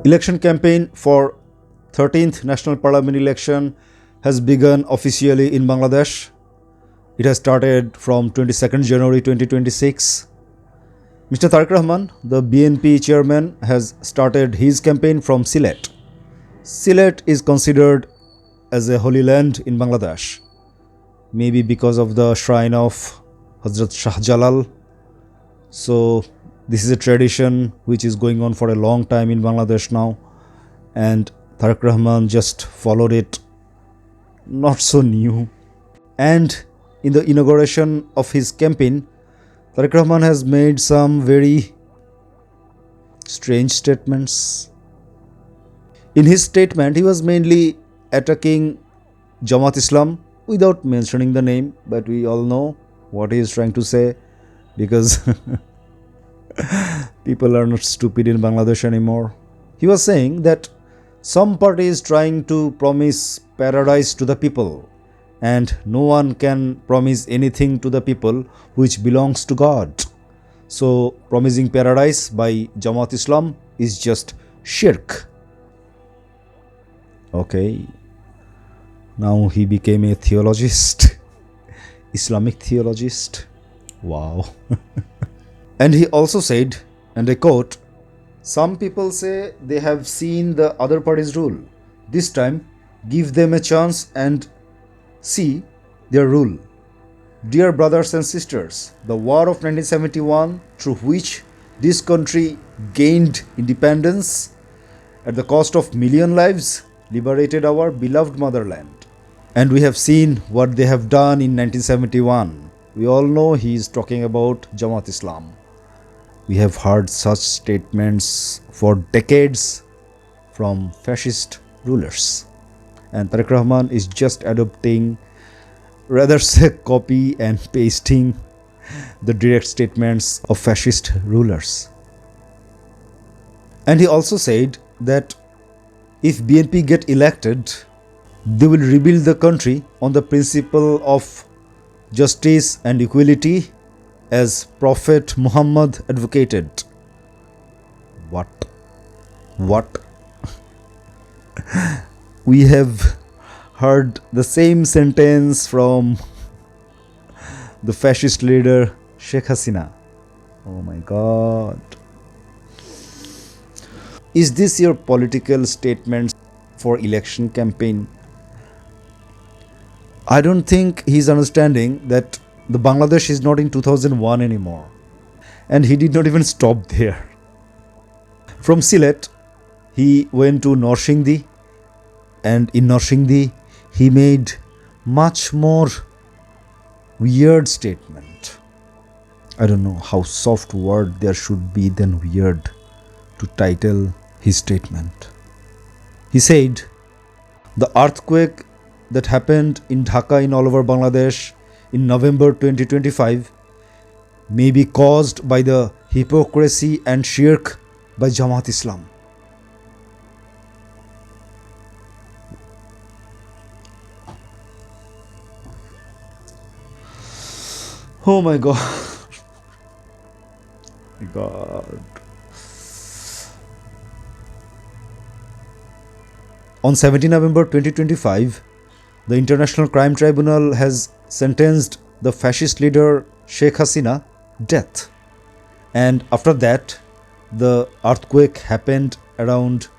Election campaign for 13th National Parliament election has begun officially in Bangladesh. It has started from 22nd January 2026. Mr. Tarique Rahman, the BNP chairman, has started his campaign from Sylhet. Sylhet is considered as a holy land in Bangladesh, maybe because of the shrine of Hazrat Shah Jalal. So this is a tradition which is going on for a long time in Bangladesh now, and Tarique Rahman just followed it. Not so new. And in the inauguration of his campaign, Tarique Rahman has made some very strange statements. In his statement, he was mainly attacking Jamaat Islam without mentioning the name, but we all know what he is trying to say, because people are not stupid in Bangladesh anymore. He was saying that some party is trying to promise paradise to the people, and no one can promise anything to the people which belongs to God. So promising paradise by Jamaat Islam is just shirk. Okay, now he became a theologist, Islamic theologist. Wow. And he also said, and I quote, "Some people say they have seen the other party's rule. This time, give them a chance and see their rule. Dear brothers and sisters, the war of 1971, through which this country gained independence at the cost of million lives, liberated our beloved motherland. And we have seen what they have done in 1971. We all know he is talking about Jamaat Islam. We have heard such statements for decades from fascist rulers. And Tarique Rahman is just adopting, rather say copy and pasting the direct statements of fascist rulers. And he also said that if BNP get elected, they will rebuild the country on the principle of justice and equality as Prophet Muhammad advocated. What? We have heard the same sentence from the fascist leader Sheikh Hasina. Oh my God. Is this your political statement for election campaign? I don't think he's understanding that the Bangladesh is not in 2001 anymore. And he did not even stop there. From Sylhet, he went to Narrations, and in Narrations, he made much more weird statement. I don't know how soft word there should be than weird to title his statement. He said, the earthquake that happened in Dhaka in all over Bangladesh in November 2025 may be caused by the hypocrisy and shirk by Jamaat Islam. Oh my God. My God. On 17 November 2025, the International Crime Tribunal has sentenced the fascist leader Sheikh Hasina death. And after that, the earthquake happened around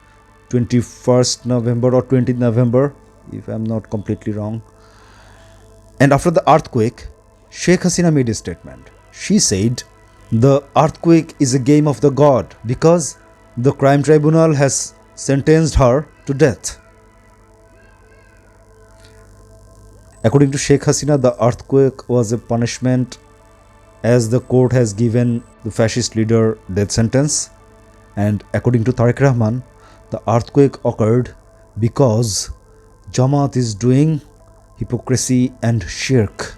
21st November or 20th November, if I'm not completely wrong. And after the earthquake, Sheikh Hasina made a statement. She said, the earthquake is a game of the God because the crime tribunal has sentenced her to death. According to Sheikh Hasina, the earthquake was a punishment as the court has given the fascist leader death sentence. And according to Tarique Rahman, the earthquake occurred because Jamaat is doing hypocrisy and shirk.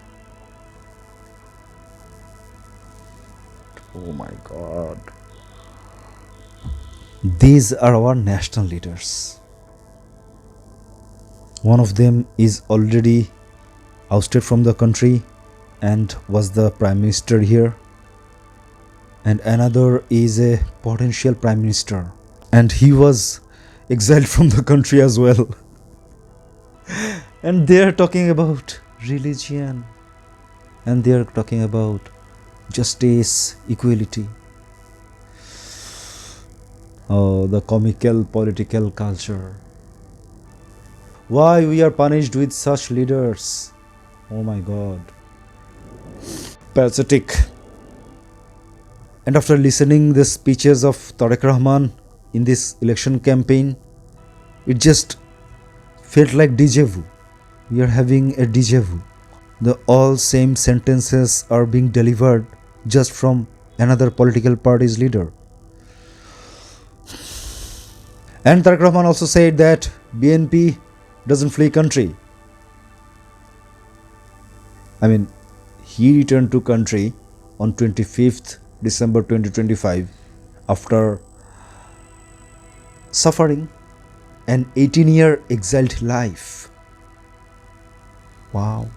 Oh my God. These are our national leaders. One of them is already ousted from the country and was the prime minister here, and another is a potential prime minister. and he was exiled from the country as well. And they are talking about religion, and they are talking about justice, equality. Oh, the comical political culture. Why we are punished with such leaders? Oh my God. Pathetic. And after listening the speeches of Tarique Rahman in this election campaign, it just felt like déjà vu. We are having a déjà vu. The all same sentences are being delivered just from another political party's leader. And Tarique Rahman also said that BNP doesn't flee country. I mean, he returned to country on 25th December 2025 after suffering an 18-year exiled life. Wow.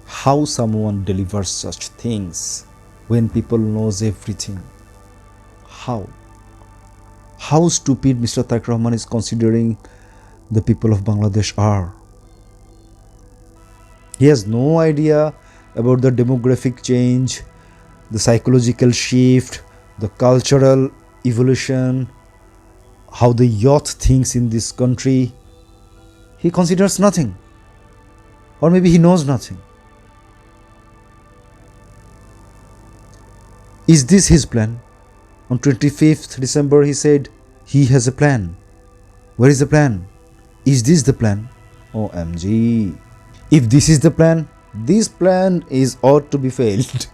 How someone delivers such things when people knows everything? How stupid Mr. Tarique Rahman is considering the people of Bangladesh are. He has no idea about the demographic change, the psychological shift, the cultural evolution, how the youth thinks in this country. He considers nothing, or maybe he knows nothing. Is this his plan? On 25th December he said he has a plan. Where is the plan? Is this the plan? OMG. If this is the plan, this plan is ought to be failed.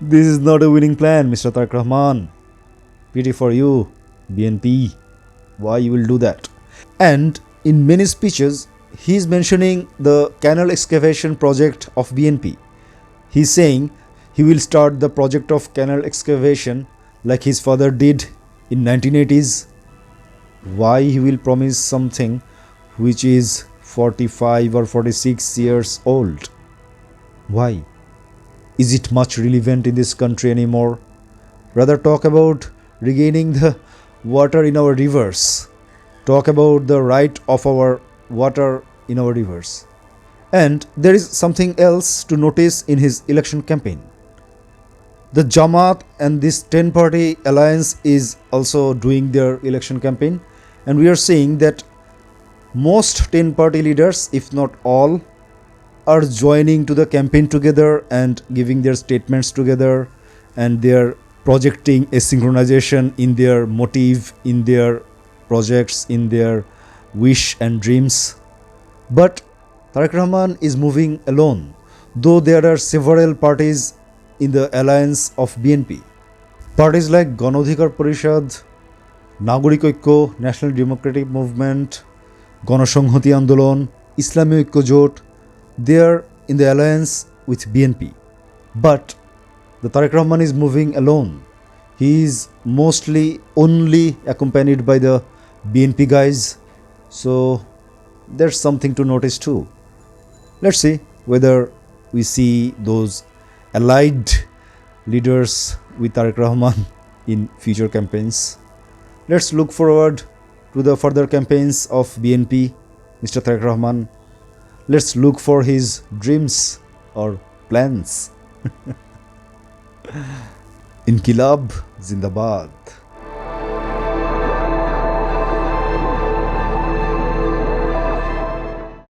This is not a winning plan, Mr. Tarique Rahman. Pity for you, BNP. Why you will do that? And in many speeches, he is mentioning the canal excavation project of BNP. He is saying he will start the project of canal excavation like his father did in 1980s. Why he will promise something which is 45 or 46 years old? Why? Is it much relevant in this country anymore? Rather talk about regaining the water in our rivers. Talk about the right of our water in our rivers. And there is something else to notice in his election campaign. The Jamaat and this 10-party alliance is also doing their election campaign, and we are seeing that most 10-party leaders, if not all, are joining to the campaign together and giving their statements together, and they are projecting a synchronization in their motive, in their projects, in their wish and dreams. But Tarique Rahman is moving alone, though there are several parties in the alliance of BNP. Parties like Ganodhikar Parishad, Nagorik Oikko, National Democratic Movement, Ganasonghati Andolon, Islamic Oikko Jot, they are in the alliance with BNP. But the Tarique Rahman is moving alone. He is mostly only accompanied by the BNP guys. So there's something to notice too. Let's see whether we see those allied leaders with Tarique Rahman in future campaigns. Let's look forward to the further campaigns of BNP, Mr. Tarique Rahman. Let's look for his dreams or plans. Inkilab Zindabad.